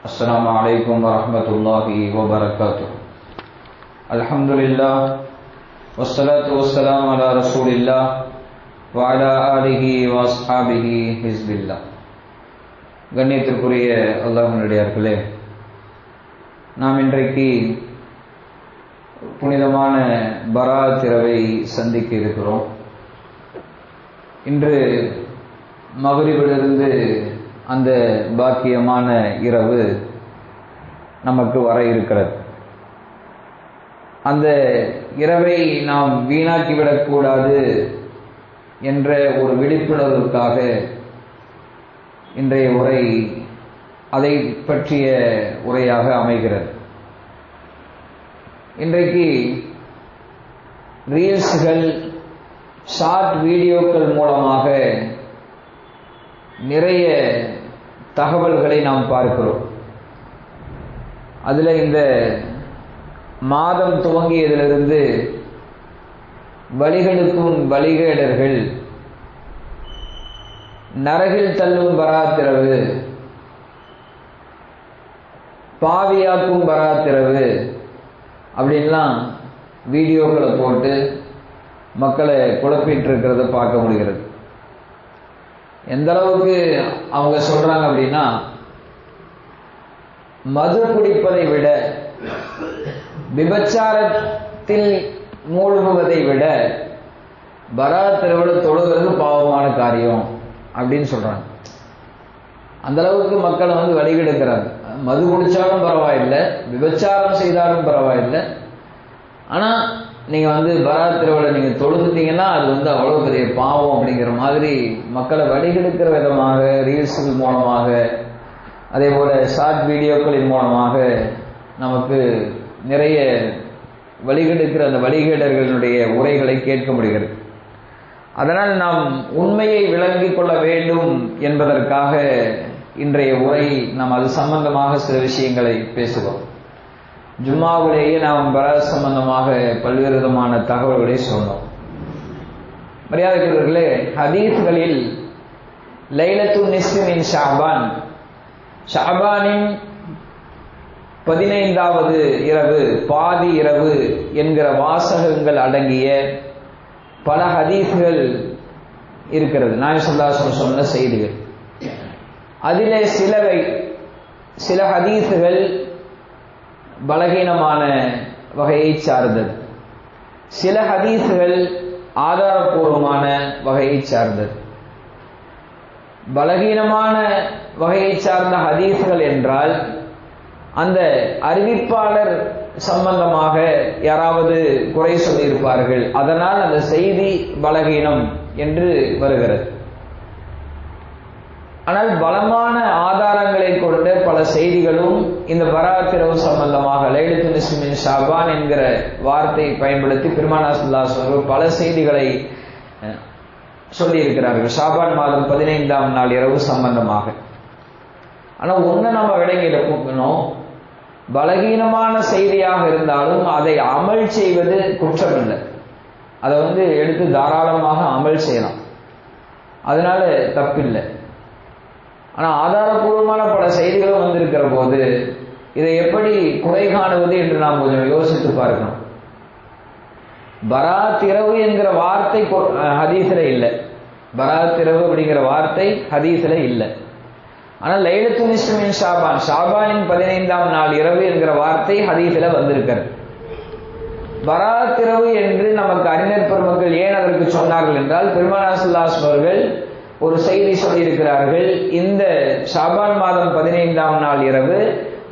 السلام عليكم ورحمة الله وبركاته. الحمد لله والصلاة والسلام على رسول الله وعلى آله وأصحابه حزب الله. கண்ணியத்திற்குரிய அல்லாஹ்வினுடையார்களே, நாம் இன்றைக்கு புனிதமான பராத் இரவை சந்திக்க இருக்கிறோம். இன்று மக்ரிபிலிருந்து அந்த பாக்கியமான இரவு நமக்கு வர இருக்கிறது. அந்த இரவை நாம் வீணாக்கிவிடக்கூடாது என்ற ஒரு விழிப்புணர்வுக்காக இன்றைய உரை அதை பற்றிய உரையாக அமைகிறது. இன்றைக்கு ரீல்ஸ்கள், ஷார்ட் வீடியோக்கள் மூலமாக நிறைய தகவல்களை நாம் பார்க்கிறோம். அதில் இந்த மாதம் துவங்கியதிலிருந்து வழிகளுக்கும் வழிகேடர்கள், நரகில் தள்ளும் பராத்திரவு, பாவியாக்கும் பராத்திரவு அப்படின்லாம் வீடியோக்களை போட்டு மக்களை குழப்பிட்டு இருக்கிறத பார்க்க முடிகிறது. எந்த அளவுக்கு அவங்க சொல்றாங்க அப்படின்னா, மது குடிப்பதை விட, விபச்சாரத்தில் மூழ்குவதை விட பராத் இரவுல தொழுகிறது பாவமான காரியம் அப்படின்னு சொல்றாங்க. அந்த அளவுக்கு மக்களை வழிகெடுக்கிறாங்க. மது குடிச்சாலும் பரவாயில்லை, விபச்சாரம் செய்தாலும் பரவாயில்லை, ஆனா நீங்க பராத் இரவுல நீங்க தொழுதுட்டீங்கன்னா அது அவ்வளவு பெரிய பாவம் அப்படிங்கிற மாதிரி மக்களை வழிகெடுக்கிற விதமாக ரீல்ஸ்கள் மூலமாக, அதே போல ஷார்ட் வீடியோக்களின் மூலமாக நமக்கு நிறைய வழிகெடுக்கிற அந்த வழிகேடர்களுடைய உரைகளை கேட்க முடிகிறது. அதனால் நாம் உண்மையை விளங்கிக் கொள்ள வேண்டும் என்பதற்காக இன்றைய உரை நாம் அது சம்பந்தமாக சில விஷயங்களை பேசுவோம். ஜும்மாவிலேயே நாம் பராத் சம்பந்தமாக பல்வேறு விதமான தகவல்களை சொன்னோம். மரியாதைக்குரியவர்களே, ஹதீஸ்களில் லைலத்துன் நிஸ்ஃபி மின் ஷஅபான், ஷஅபானின் 15வது இரவு, பாதி இரவு என்கிற வாசகங்கள் அடங்கிய பல ஹதீஸ்கள் இருக்கிறது. நாயகம் ஸல்லல்லாஹு அலைஹி வஸல்லம் சொன்ன செய்திகள். அதிலே சில ஹதீஸ்கள் பலகீனமான வகையை சார்ந்தது, சில ஹதீஸ்கள் ஆதாரபூர்வமான வகையை சார்ந்தது. பலகீனமான வகையை சார்ந்த ஹதீஸ்கள் என்றால் அந்த அறிவிப்பாளர் சம்பந்தமாக யாராவது குறை சொல்லியிருப்பார்கள், அதனால் அந்த செய்தி பலகீனம் என்று வருகிறது. ஆனால் பலமான ஆதாரங்களை கொண்ட பல செய்திகளும் இந்த பராத் இரவு சம்பந்தமாக, லைலத்துன் நிஸ்ஃபி மின் ஷஅபான் என்கிற வார்த்தையை பயன்படுத்தி பெருமானார் ஸல்லல்லாஹு அலைஹி வஸல்லம் பல செய்திகளை சொல்லி இருக்கிறார்கள், ஷஅபான் மாதம் 15ஆம் நாள் இரவு சம்பந்தமாக. ஆனால் ஒண்ணு நம்ம விளங்கிட போகணும், பலகீனமான செய்தியாக இருந்தாலும் அதை அமல் செய்வது குற்றம் இல்லை. அதை எடுத்து தாராளமாக அமல் செய்யலாம், அதனால தப்பில்லை. ஆனால் ஆதாரபூர்வமான பல செய்திகளும் வந்திருக்கிற போது இதை எப்படி குறை காணுவது என்று நாம் கொஞ்சம் யோசித்து பார்க்கணும். பராத் இரவு என்கிற வார்த்தை ஹதீஸ்ல இல்லை, பராத் இரவு அப்படிங்கிற வார்த்தை ஹதீஸ்ல இல்லை. ஆனால் லைலத்துன் நிஸ்ஃபி மின் ஷஅபான், ஷஅபானின் 15ஆம் நாள் இரவு என்கிற வார்த்தை ஹதீஸ்ல வந்திருக்கிறது. பராத் இரவு என்று நமக்கு அறிஞர் பெருமக்கள் ஏன் அதற்கு சொன்னார்கள் என்றால், பெருமானார் ஸல்லல்லாஹு அலைஹி வஸல்லம் அவர்கள் ஒரு செய்தி சொல்லியிருக்கிறார்கள், இந்த ஷஅபான் மாதம் 15ஆம் நாள் இரவு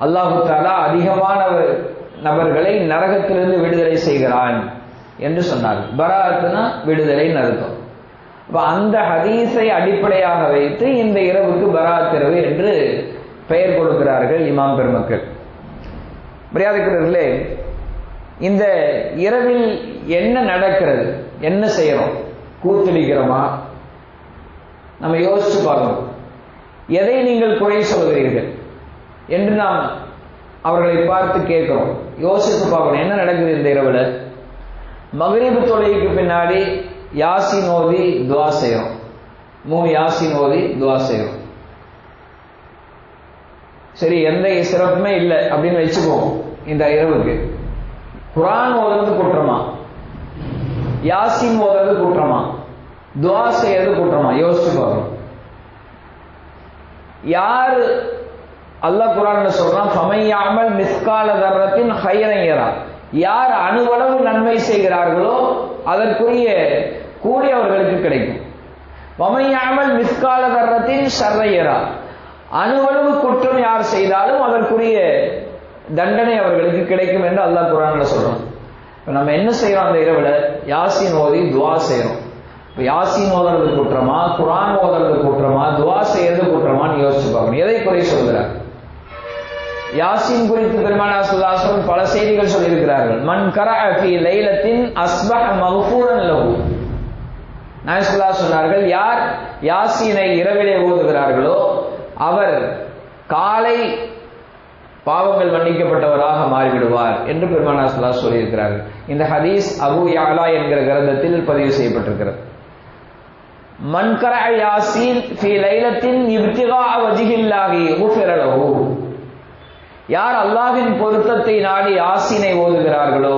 அல்லாஹு தஆலா அதிகமான நபர்களை நரகத்திலிருந்து விடுதலை செய்கிறான் என்று சொன்னார்கள். பராத்னா விடுதலைன்னு அர்த்தம். அப்ப அந்த ஹதீஸை அடிப்படையாக வைத்து இந்த இரவுக்கு பராத் இரவு என்று பெயர் கொடுக்கிறார்கள் இமாம் பெருமக்கள். மரியாதைக்குரியவர்களே, இந்த இரவில் என்ன நடக்கிறது, என்ன செய்யறோம்? கூத்தடிக்கிறோமா? நம்ம யோசிச்சு பார்க்கணும். எதை நீங்கள் குறை சொல்கிறீர்கள் என்று நாம் அவர்களை பார்த்து கேட்கிறோம். யோசித்து பார்க்கணும், என்ன நடக்குது இந்த இரவுல? மக்ரிப் தொழுகைக்கு பின்னாடி யாசின் ஓதி துஆ செய்யறோம், 3 யாசின் ஓதி துஆ செய்யறோம். சரி, எந்த சிறப்புமே இல்லை அப்படின்னு வச்சுக்குவோம். இந்த இரவுக்கு குர்ஆன் ஓதுறது குற்றமா, யாசின் ஓதுறது குற்றமா, துஆ செய்யறது குற்றமா? யோசிச்சு பார்க்கணும். யார் அல்லாஹ் குர்ஆன்ல சொல்றான், ஃபமன் யஅமல் மிஸ்கால தர்ரத்தின் கைரன் யரா, யார் அணுவளவு நன்மை செய்கிறார்களோ அதற்குரிய கூலி அவர்களுக்கு கிடைக்கும். ஃபமன் யஅமல் மிஸ்கால தர்ரத்தின் ஷர்ரன் யரா, அணுவளவு குற்றம் யார் செய்தாலும் அதற்குரிய தண்டனை அவர்களுக்கு கிடைக்கும் என்று அல்லாஹ் குர்ஆன்ல சொல்றான். இப்ப நம்ம என்ன செய்யறோம்? அந்த இரவுல யாசின் ஓதி துஆ செய்யறோம். இப்ப யாசின் ஓதுறது குற்றமா, குர்ஆன் ஓதுறது குற்றமா, துஆ செய்யறது குற்றமான்னு யோசிச்சு பார்க்கணும். எதை குறை சொல்கிறார்? யாசின் குறித்து பெருமானார் ஸல்லல்லாஹு அலைஹி வஸல்லம் பல செய்திகள் சொல்லியிருக்கிறார்கள். மன் கரஅ ஃபீ லைலத்தின் அஸ்பஹ மக்ஃபூரன் லஹு, நபி ஸல்லல்லாஹு அலைஹி சொன்னார்கள், யார் யாசீனை இரவிலே ஓதுகிறார்களோ அவர் காலை பாவங்கள் மன்னிக்கப்பட்டவராக மாறிவிடுவார் என்று பெருமானார் ஸல்லல்லாஹு அலைஹி சொல்லியிருக்கிறார்கள். இந்த ஹதீஸ் அபூ யஅலா என்கிற கிரந்தத்தில் பதிவு செய்யப்பட்டிருக்கிறது. மன் கரஅ யாசீன் ஃபீ லைலத்தின் இப்திகா வஜ்ஹில்லாஹி குஃபிர லஹு, யார் அல்லாஹ்வின் பொருத்தத்தை நாடி யாசீனை ஓதுகிறார்களோ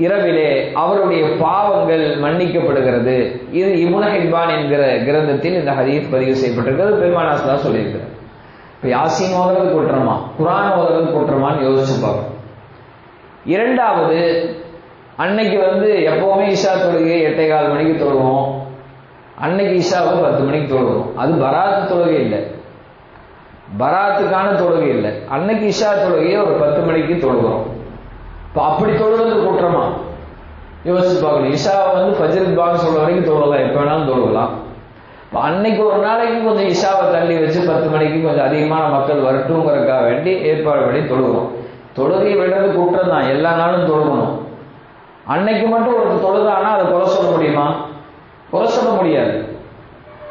இரவிலே அவருடைய பாவங்கள் மன்னிக்கப்படுகிறது. இது இப்னு ஹிப்பான் என்கிற கிரந்தத்தில் இந்த ஹதீஸ் பதிவு செய்யப்பட்டிருக்கிறது. பெருமானார் ஸல்லல்லாஹு அலைஹி சொல்லியிருக்கிறார். இப்போ யாசீன் ஓதுறது குற்றமா, குர்ஆன் ஓதுறது குற்றமான்னு யோசிச்சு பார்க்கணும். இரண்டாவது, அன்னைக்கு எப்பவுமே இஷா தொழுகை 8:15 மணிக்கு தொழுவோம். அன்னைக்கு இஷாவை 10 மணிக்கு தொழுவோம். அது பராத்து தொழுகை இல்லை, பராத்துக்கான தொழுகை இல்லை. அன்னைக்கு இஷா தொழுகையை ஒரு 10 மணிக்கு தொழுகிறோம். இப்போ அப்படி தொழுகிறது குற்றமா? யோசிச்சு பார்க்கணும். இஷாவை ஃபஜ்ர் பாங்க் சொல்ற வரைக்கும் தொழுகலாம், எப்போ வேணாலும் தொழுகலாம். இப்போ அன்னைக்கு ஒரு நாளைக்கு கொஞ்சம் இஷாவை தள்ளி வச்சு 10 மணிக்கு கொஞ்சம் அதிகமான மக்கள் வரட்டுங்கிறதுக்காக வேண்டி ஏற்பாடு பண்ணி தொழுகிறோம். தொழுகை விடுறது குற்றம் தான், எல்லா நாளும் தொழுகணும். அன்னைக்கு மட்டும் ஒரு தொழுதானா அதை குறை சொல்ல முடியுமா? குறை சொல்ல முடியாது.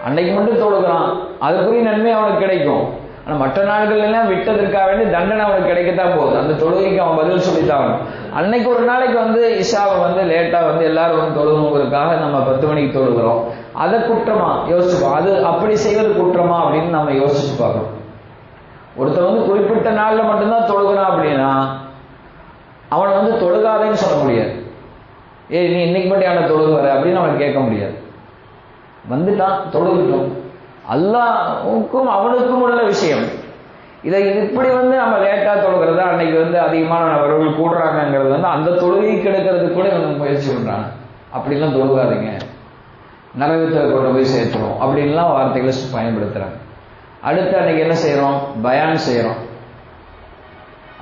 அன்னைக்கு மட்டும் தொழுகிறான், அதுக்குரிய நன்மை அவனுக்கு கிடைக்கும். ஆனால் மற்ற நாட்கள் எல்லாம் விட்டதற்காக வேண்டி தண்டனை அவனுக்கு கிடைக்கத்தான் போகுது. அந்த தொழுகைக்கு அவன் பதில் சொல்லித்தான். அன்னைக்கு ஒரு நாளைக்கு இஷாவை லேட்டா எல்லாரும் தொழுகணுங்கிறதுக்காக நம்ம 10 மணிக்கு தொழுகிறோம். அதை குற்றமா? யோசிச்சுப்போம். அது அப்படி செய்வது குற்றமா அப்படின்னு நம்ம யோசிச்சு பார்க்கணும். ஒருத்தன் குறிப்பிட்ட நாள்ல மட்டும்தான் தொழுகிறான் அப்படின்னா அவனை தொழுகாதேன்னு சொல்ல முடியாது. நீ இன்னைக்கு மட்டும் யாரை தொழுகுற அப்படின்னு அவன் கேட்க முடியாது. வந்துட்டான், தொழுகிட்டோம். அல்லாஹ்வுக்கும் அவனுக்கும் உள்ள விஷயம். இதை இப்படி நம்ம லேட்டா தொழுகிறதா, அன்னைக்கு அதிகமான நபர்கள் கூடுறாங்கிறது அந்த தொழுகை கெடுக்கிறதுக்கு கூட இவங்க முயற்சி பண்றாங்க. அப்படிலாம் தொழுகாதீங்க, நரகத்தில் கொண்டு போய் சேர்த்துரும் அப்படின்லாம் வார்த்தைகளை பயன்படுத்துறாங்க. அடுத்து அன்னைக்கு என்ன செய்யறோம்? பயான் செய்யறோம்.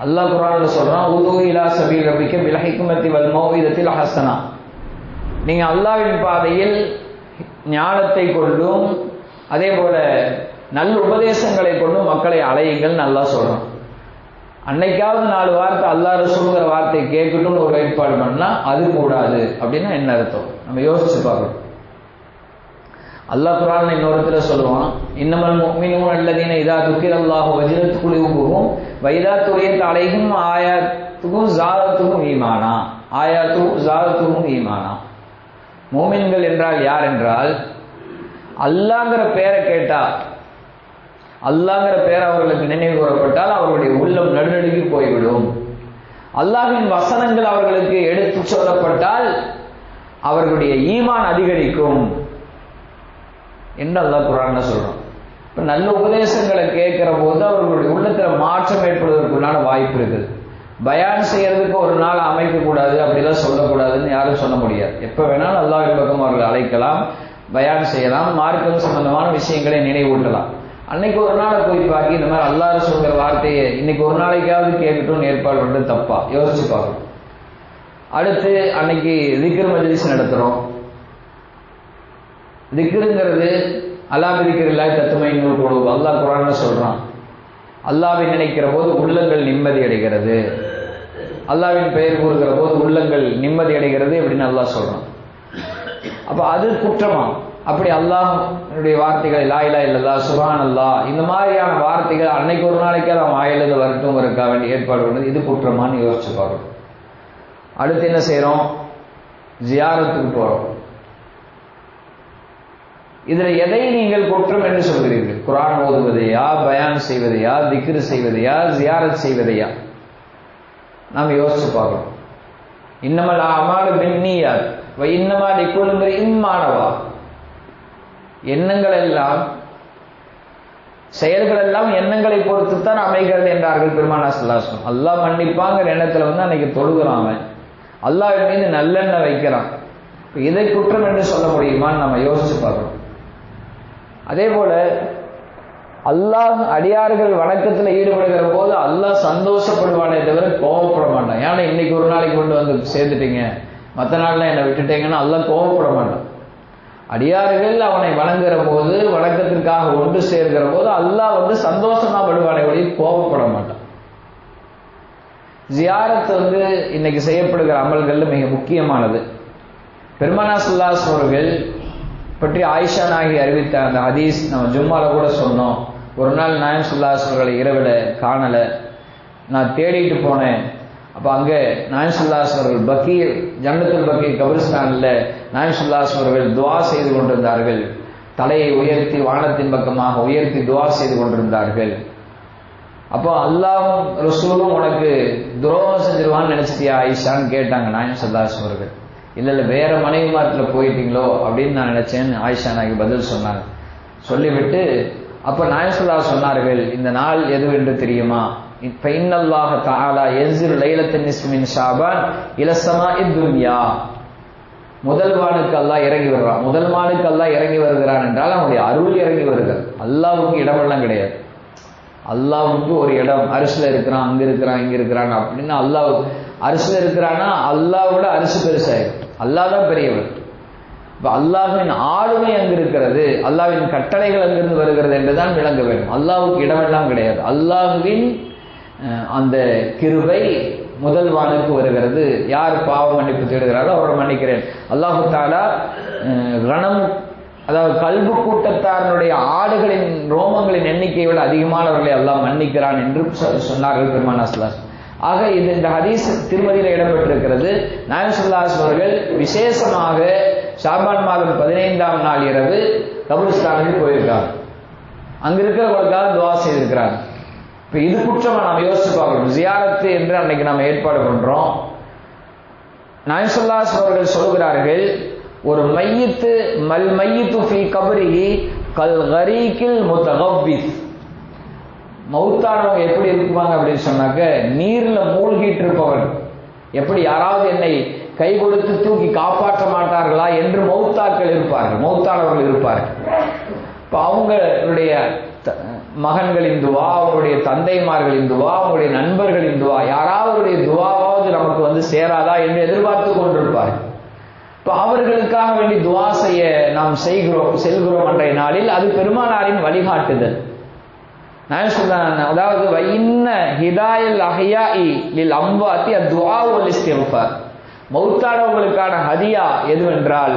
அல்லாஹ் குர்ஆன்ல சொல்றான், உது இலா சபீல் ரப்பிக்க பில் ஹிக்மத்தி வல் மௌஇதத்தில் ஹஸனா, நீங்க அல்லாஹ்வின் பாதையில் ஞானத்தை கொண்டும் அதே போல நல்ல உபதேசங்களை கொண்டும் மக்களை அலையுங்கள் நல்லா சொல்றோம். அன்னைக்காவது 4 வார்த்தை அல்லாஹ் ரசூலுங்கிற வார்த்தை கேட்கட்டும்னு ஒரு ஏற்பாடு பண்ணா அது கூடாது அப்படின்னா என்ன அர்த்தம்? நம்ம யோசிச்சு பார்க்கணும். அல்லாஹ் குர்ஆன்ல இன்னொருத்துல சொல்லுவான், இன்னமல் முஃமினூன அல்லதீன இதா துக்கிரல்லாஹு வஜிலத் குலூபுஹும் வ இதா துலியத் அலைஹிம் ஆயாத்துஹு ஸாதத்துஹும் ஈமானா, ஆயாத்துஹு ஸாதத்துஹும் ஈமானா. மூமின்கள் என்றால் யார் என்றால், அல்லாஹ்ங்கிற பேரை கேட்டா, அல்லாஹ்ங்கிற பேர் அவர்களுக்கு நினைவு கூறப்பட்டால் அவர்களுடைய உள்ளம் நடுநடுங்கி போய்விடும். அல்லாஹ்வின் வசனங்கள் அவர்களுக்கு எடுத்து சொல்லப்பட்டால் அவர்களுடைய ஈமான் அதிகரிக்கும் என்று அல்லாஹ் குர்ஆன்ல சொல்றான். இப்ப நல்ல உபதேசங்களை கேட்கிற போது அவர்களுடைய உள்ளத்துல மாற்றம் ஏற்படுவதற்குள்ளான வாய்ப்பு இருக்குது. பயான் செய்யறதுக்கு ஒரு நாள் அமைக்க கூடாது, அப்படிலாம் சொல்லக்கூடாதுன்னு யாரும் சொல்ல முடியாது. எப்ப வேணாலும் அல்லாஹ்வின் பக்கம் அவர்கள் அழைக்கலாம், பயான் செய்யலாம், மார்க்கம் சம்பந்தமான விஷயங்களை நினைவூட்டலாம். அன்னைக்கு ஒரு நாளை போய் பார்க்க இந்த மாதிரி அல்லாஹ் சொல்கிற வார்த்தையை இன்னைக்கு ஒரு நாளைக்காவது கேட்கட்டும் ஏற்பாடு பண்றது தப்பா? யோசிச்சு பார்க்கணும். அடுத்து அன்னைக்கு திக்ர் மஜ்லிஸ் நடத்துறோம். திக்ருங்கிறது அல்லாஹ் திக்ரில்லாஹ் தத்மையினுல் குலூப், அல்லாஹ் குர்ஆன்ல சொல்றான். அல்லாஹ்வை நினைக்கிற போது உள்ளங்கள் நிம்மதி அடைகிறது, அல்லாஹ்வின் பெயர் கூறுகிற போது உள்ளங்கள் நிம்மதி அடைகிறது அப்படின்னு அல்லாஹ் சொல்றான். அப்ப அது குற்றமா? அப்படி அல்லாஹ்வுடைய வார்த்தைகள் லா இலாஹ இல்லல்லாஹ் சுப்ஹானல்லாஹ் இந்த மாதிரியான வார்த்தைகள் அன்னைக்கு ஒரு நாளைக்கு அவன் வாயிலிருந்து வரட்டும்ங்கிறதுக்காக வேண்டிய ஏற்பாடு பண்ணது, இது குற்றமான்னு யோசிச்சு பார்க்கணும். அடுத்து என்ன செய்யறோம்? ஜியாரத்துக்கு போறோம். இதுல எதை நீங்கள் குற்றம் என்று சொல்கிறீர்கள்? குர்ஆன் ஓதுவதையா, பயான் செய்வதையா, திக்ர் செய்வதையா, ஜியாரத் செய்வதையா? நாம் யோசிச்சு பார்க்கணும். இன்னமல் அமாலு பின்னியாத் வ இன்னமா லிக்குல்லி இம்ரிஇன் மா நவா. எண்ணங்கள் எல்லாம், செயல்கள் எல்லாம் எண்ணங்களை பொறுத்து தான் அமைகிறது என்றார்கள் பெருமானார் ஸல்லல்லாஹு அலைஹி வஸல்லம். அல்லாஹ் மன்னிப்பாங்கிற எண்ணத்துல அன்னைக்கு தொழுகிறான், அவன் அல்லாஹ்வின் மீது நல்லெண்ணெய் வைக்கிறான். இதை குற்றம் என்று சொல்ல முடியுமான்னு நம்ம யோசிச்சு பார்க்கணும். அதே போல அல்லாஹ் அடியார்கள் வணக்கத்தில் ஈடுபடுகிற போது அல்லாஹ் சந்தோஷப்படுவானே தவிர கோபப்பட மாட்டான். ஏன்னா இன்னைக்கு ஒரு நாளைக்கு கொண்டு வந்து சேர்ந்துட்டீங்க, மற்ற நாள்ல என்னை விட்டுட்டீங்கன்னா அல்லாஹ் கோபப்பட மாட்டான். அடியார்கள் அவனை வணங்குகிற போது, வணக்கத்திற்காக ஒன்று சேர்கிற போது அல்லாஹ் சந்தோஷமா படுவானே ஒழிய கோபப்பட மாட்டான். ஜியாரத் இன்னைக்கு செய்யப்படுகிற அமல்கள்ல மிக முக்கியமானது. பெருமானார் ஸல்லல்லாஹு அலைஹி வஸல்லம் அவர்கள் பற்றி ஆயிஷா நாயகி அறிவித்த அந்த ஹதீஸ் நம்ம ஜும்மால கூட சொன்னோம். ஒரு நாள் நாயகம் ஸல்லல்லாஹு அலைஹி வஸல்லம் அவர்களை இரவில காணல, நான் தேடிட்டு போனேன். அப்ப அங்க நாயகம் ஸல்லல்லாஹு அலைஹி வஸல்லம் அவர்கள் ஜன்னத்துல் பக்கீ கபிரிஸ்தான்ல நாயகம் ஸல்லல்லாஹு அலைஹி வஸல்லம் அவர்கள் துஆ செய்து கொண்டிருந்தார்கள். தலையை உயர்த்தி வானத்தின் பக்கமாக உயர்த்தி துஆ செய்து கொண்டிருந்தார்கள். அப்போ அல்லாஹ்வும் ரசூலும் உனக்கு துரோகம் செஞ்சிருவான்னு நினைச்சிட்டியா ஆயிஷான்னு கேட்டாங்க நாயகம் ஸல்லல்லாஹு அலைஹி வஸல்லம் அவர்கள். இல்ல வேற மனைவிமார்ல போயிட்டீங்களோ அப்படின்னு நான் நினைச்சேன்னு ஆயிஷா நாயகி பதில் சொன்னாங்க. சொல்லிவிட்டு அப்ப நாயகம் ஸல்லல்லாஹு அலைஹி வஸல்லம் சொன்னார்கள், இந்த நாள் எதுவென்று தெரியுமா? ஃபைன்னல்லாஹ தஆலா யன்ஸிலு லைலத்தன் நிஸ்ஃபி மின் ஷஅபான் இலா ஸமாஇத் துன்யா. முதல் வானுக்கு அல்லாஹ் இறங்கி வருகிறான். முதல் வானுக்கு அல்லாஹ் இறங்கி வருகிறான் என்றால் அவனுடைய அருள் இறங்கி வருகிறது. அல்லாஹ்வுக்கு இடமெல்லாம் கிடையாது. அல்லாஹ்வுக்கு ஒரு இடம், அரிசில இருக்கிறான், அங்க இருக்கிறான், இங்க இருக்கிறான் அப்படின்னு அல்லாஹ் அரிசில இருக்கிறான்னா அல்லாஹ்வோட அரிசி பெருசாயிரும். அல்லாஹ் தான் பெரியவர். இப்ப அல்லாஹ்வின் ஆளுமை அங்கு இருக்கிறது, அல்லாஹ்வின் கட்டளைகள் அங்கிருந்து வருகிறது என்றுதான் விளங்க வேண்டும். அல்லாஹ்வுக்கு இடமெல்லாம் கிடையாது. அல்லாஹ்வின் அந்த கிருபை முதல் வானுக்கு வருகிறது. யார் பாவ மன்னிப்பு தேடுகிறாரோ அவரை மன்னிக்கிறேன். அல்லாஹு தஆலா கணம், அதாவது கல்பு கூட்டத்தாரனுடைய ஆடுகளின் ரோமங்களின் எண்ணிக்கையை விட அதிகமானவர்களை அல்லாஹ் மன்னிக்கிறான் என்று சொன்னார்கள் பெருமானார் ஸல்லல்லாஹு அலைஹி வஸல்லம். ஆக இந்த ஹதீஸ் திருமதியில் இடம்பெற்றிருக்கிறது. நாயகம் ஸல்லல்லாஹு அலைஹி வஸல்லம் அவர்கள் விசேஷமாக ஷாபான் மாதம் 15ஆம் நாள் இரவு கபிரிஸ்தானுக்கு போயிருக்காங்க. அங்க இருக்கிறவர்களுக்காக துஆ செய்திருக்கிறாங்க. இப்ப இது குற்றமா நாம் யோசிச்சு பார்க்கணும். ஜியாரத்து என்று அன்னைக்கு நாம் ஏற்பாடு பண்றோம். நாயகம் ஸல்லல்லாஹு அலைஹி வஸல்லம் அவர்கள் சொல்கிறார்கள், ஒரு மையித்து மல் மையித்து ஃபீ கப்ரிஹி கல் கரீகில் முத்தகவ்விஸ். மௌத்தானவங்க எப்படி இருப்பாங்க அப்படின்னு சொன்னாக்க, நீர்ல மூழ்கிட்டு இருப்பவன் எப்படி, யாராவது என்னை கை கொடுத்து தூக்கி காப்பாற்ற மாட்டார்களா என்று மௌத்தாக்கள் இருப்பார்கள், மௌத்தானவர்கள் இருப்பார்கள். இப்ப அவங்களுடைய மகன்களின் துவா, அவங்களுடைய தந்தைமார்களின் துவா, அவங்களுடைய நண்பர்களின் துவா, யாராவதுடைய துவாவாவது நமக்கு சேராதா என்று எதிர்பார்த்து கொண்டிருப்பார்கள். இப்ப அவர்களுக்காக வேண்டி துவா செய்ய நாம் செல்கிறோம் அன்றைய நாளில் அது பெருமானாரின் வழிகாட்டுதல். நான் சொல்றேன், அதாவது வைன்ன ஹிதாயல் அஹ்யாஇ லில் அம்வாத்தி அத்ஆ வல் இஸ்திக்ஃபார். மௌத்தானவர்களுக்கான ஹதியா எதுவென்றால்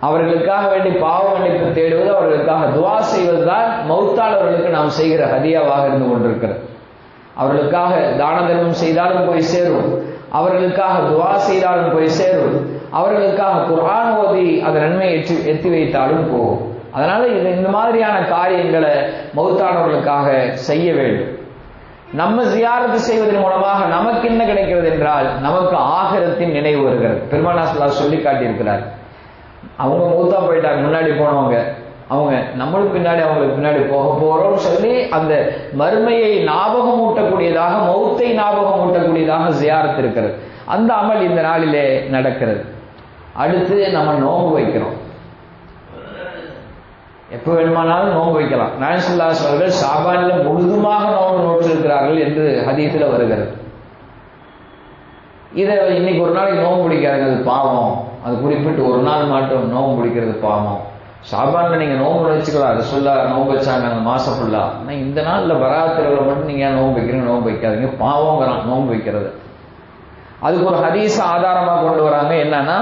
அவர்களுக்காக வேண்டி பாவ மன்னிப்பு தேடுவது, அவர்களுக்காக துஆ செய்வதுதான் மௌத்தானவர்களுக்கு நாம் செய்கிற ஹதியாவாக இருந்து கொண்டிருக்கிறது. அவர்களுக்காக தான தர்மம் செய்தாலும் போய் சேரும், அவர்களுக்காக துஆ செய்தாலும் போய் சேரும், அவர்களுக்காக குர்ஆன் ஓதி அது நன்மை எத்தி வைத்தாலும் போகும். அதனால இந்த மாதிரியான காரியங்களை மௌத்தானவர்களுக்காக செய்ய வேண்டும். நம்ம ஜியாரத்து செய்வதன் மூலமாக நமக்கு என்ன கிடைக்கிறது என்றால், நமக்கு ஆகிரத்தின் நினைவு வருகிறது. பெருமானார் ஸல்லல்லாஹு அலைஹி வஸல்லம் சொல்லி காட்டியிருக்கிறார். அவங்க மௌத்தா போயிட்டாங்க, முன்னாடி போனவங்க, அவங்க நம்மளுக்கு பின்னாடி அவங்களுக்கு பின்னாடி போக போறோம்னு சொல்லி அந்த மறுமையை ஞாபகம் ஊட்டக்கூடியதாக, மௌத்தை ஞாபகம் ஊட்டக்கூடியதாக ஜியாரத் இருக்கிறது. அந்த அமல் இந்த நாளிலே நடக்கிறது. அடுத்து நம்ம நோன்பு வைக்கிறோம். எப்ப வேணுமானாலும் நோன்பு வைக்கலாம். நாயகம் ஸல்லல்லாஹு அலைஹி வஸல்லம் அவர்கள் ஷாபான்ல முழுதுமாக நோன்பு நோற்றிருக்கிறார்கள் என்று ஹதீஸ்ல வருகிறது. இதை இன்னைக்கு ஒரு நாளைக்கு நோன்பு பிடிக்காதுங்க, அது பாவம். அது குறிப்பிட்டு ஒரு நாள் மட்டும் நோன்பு பிடிக்கிறது பாவம். ஷாபான்ல நீங்க நோன்பு வச்சுக்கலாம், ரசூலுல்லாஹ் நோன்பு வச்சாங்க அந்த மாசம் ஃபுல்லா. ஆனா இந்த நாள்ல பராத்திரவுல மட்டும் நீங்க நோன்பு வைக்கிறீங்க, நோன்பு வைக்காதீங்க, பாவங்கிறான் நோன்பு வைக்கிறது. அதுக்கு ஒரு ஹதீஸ் ஆதாரமா கொண்டு வராங்க. என்னன்னா,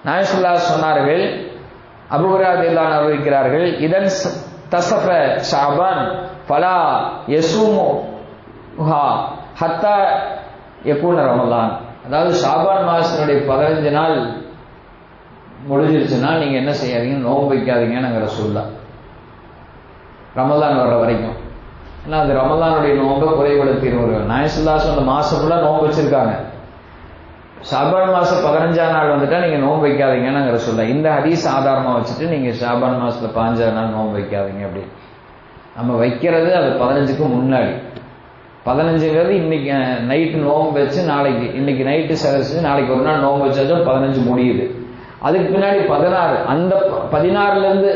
நாயகம் ஸல்லல்லாஹு அலைஹி வஸல்லம் சொன்னார்கள், அபூ ஹுரைரா ரலியல்லாஹு அன்ஹு அறிவிக்கிறார்கள், இதன் தஸஃப ஷஅபான் ஃபலா யஸூமுஹா ஹத்தா யகூன ரமலான். அதாவது ஷாபான் மாசத்தினுடைய 15 நாள் முடிஞ்சிருச்சுன்னா நீங்க என்ன செய்யாதீங்க, நோன்பு வைக்காதீங்கன்னு சொல்லலாம். ரமலான் வர்ற வரைக்கும். ஏன்னா அது ரமலானுடைய நோன்பை குறைபடுத்தி வருவாங்க. நாயசுல்லாஸ் அந்த மாசம் ஃபுல்லா நோன்பு வச்சிருக்காங்க. ஷாபான் மாசம் 15ஆம் நாள் வந்துட்டா நீங்க நோன்பு வைக்காதீங்கன்னு சொல்லலாம். இந்த ஹதீஸ் ஆதாரமா வச்சுட்டு நீங்க ஷாபான் மாசத்துல 15ஆம் நாள் நோன்பு வைக்காதீங்க அப்படி. நம்ம வைக்கிறது அது 15க்கு முன்னாடி. 15ங்கிறது இன்னைக்கு நைட்டு நோன்பு வச்சு நாளைக்கு, இன்னைக்கு நைட்டு சரசு நாளைக்கு ஒரு நாள் நோன்பு வச்சாச்சும் 15 முடியுது. அதுக்கு பின்னாடி 16, அந்த 16ல இருந்து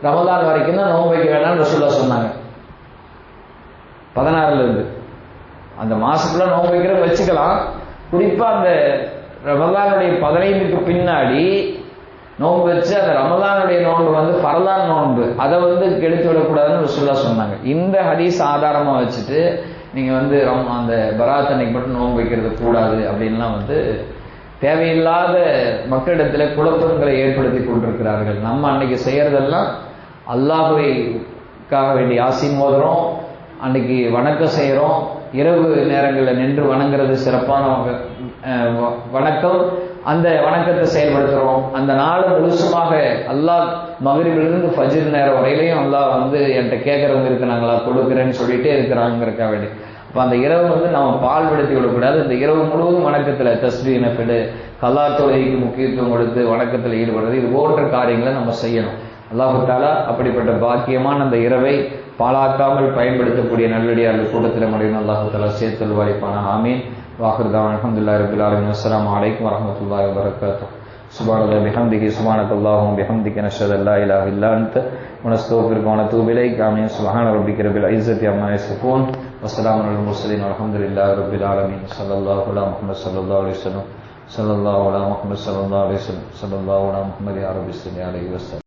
ரமலான் வரைக்கும் தான் நோன்பு வைக்க வேண்டாம்னு ரசூலுல்லாஹ் சொன்னாங்க. 16ல இருந்து அந்த மாசத்துல நோன்பு வைக்கிறத வச்சுக்கலாம். குறிப்பா அந்த ரமலானுடைய 15க்கு பின்னாடி நோன்பு வச்சு அந்த ரமலானுடைய நோன்பு வந்து ஃபர்லான் நோன்பு, அதை கெடுத்து விடக்கூடாதுன்னு ரசூலுல்லாஹ் சொன்னாங்க. இந்த ஹதீஸ் ஆதாரமா வச்சுட்டு நீங்க அந்த பராத் அன்னைக்கு மட்டும் நோன்பு வைக்கிறது கூடாது அப்படின்லாம் தேவையில்லாத மக்களிடத்துல குழப்பங்களை ஏற்படுத்தி கொண்டிருக்கிறார்கள். நம்ம அன்னைக்கு செய்யறதெல்லாம் அல்லாஹ்வுக்காக வேண்டி யாசீன் ஓதுறோம், அன்னைக்கு வணக்கம் செய்யறோம், இரவு நேரங்களில் நின்று வணங்குறது சிறப்பான வணக்கம். அந்த வணக்கத்தை செயல்படுத்துறோம். அந்த நாள் முழுசுமாக அல்லாஹ் மகரிபிலிருந்து ஃபஜ்ர் நேரம் வரையிலையும் அல்லாஹ் என்கிட்ட கேட்கறவங்க இருக்கிறாங்களா, கொடுக்குறேன்னு சொல்லிட்டே இருக்கிறாங்கிறக்காக வேண்டி. அப்போ அந்த இரவு நம்ம பால்படுத்தி விடக்கூடாது. இந்த இரவு முழுவதும் வணக்கத்தில் தஸ்பீஹ் நஃபில் கலா தொழுகைக்கு முக்கியத்துவம் கொடுத்து வணக்கத்தில் ஈடுபடுறது, இது போன்ற காரியங்களை நம்ம செய்யணும். அல்லாஹு தஆலா அப்படிப்பட்ட பாக்கியமான அந்த இரவை பாழாக்காமல் பயன்படுத்தக்கூடிய நல்லடியார்கள் கூட்டத்தில் முடியும் அல்லாஹு தஆலா சேர்த்தல் வாய்ப்பான. ஆமீன். வாஹிர் தஅவானா அல்ஹம்துலில்லாஹி ரப்பில் ஆலமீன். அஸ்ஸலாமு அலைக்கும் வரஹ்மத்துல்லாஹி வபரகாத்துஹு. சுப்ஹானல்லாஹி பிஹம்திஹி சுப்ஹானக்கல்லாஹும்ம பிஹம்திக நஷ்ஹது அல்லா இலாஹா இல்லா அன்த வ நஸ்தக்ஃபிருக வ நதூபு இலைக். ஆமீன். சுப்ஹான ரப்பிக ரப்பில் இஸ்ஸத்தி அம்மா யசிஃபூன் வ ஸலாமுன் அலல் முர்ஸலீன் வல்ஹம்துலில்லாஹி ரப்பில் ஆலமீன். ஸல்லல்லாஹு அலா முஹம்மது ஸல்லல்லாஹு அலைஹி வஸல்லம். ஸல்லல்லாஹு அலா முஹம்மது ஸல்லல்லாஹு அலைஹி வஸல்லம். ஸல்லல்லாஹு அலா முஹம்மது யா ரப்பி ஸல்லி அலைஹி வஸல்லம்.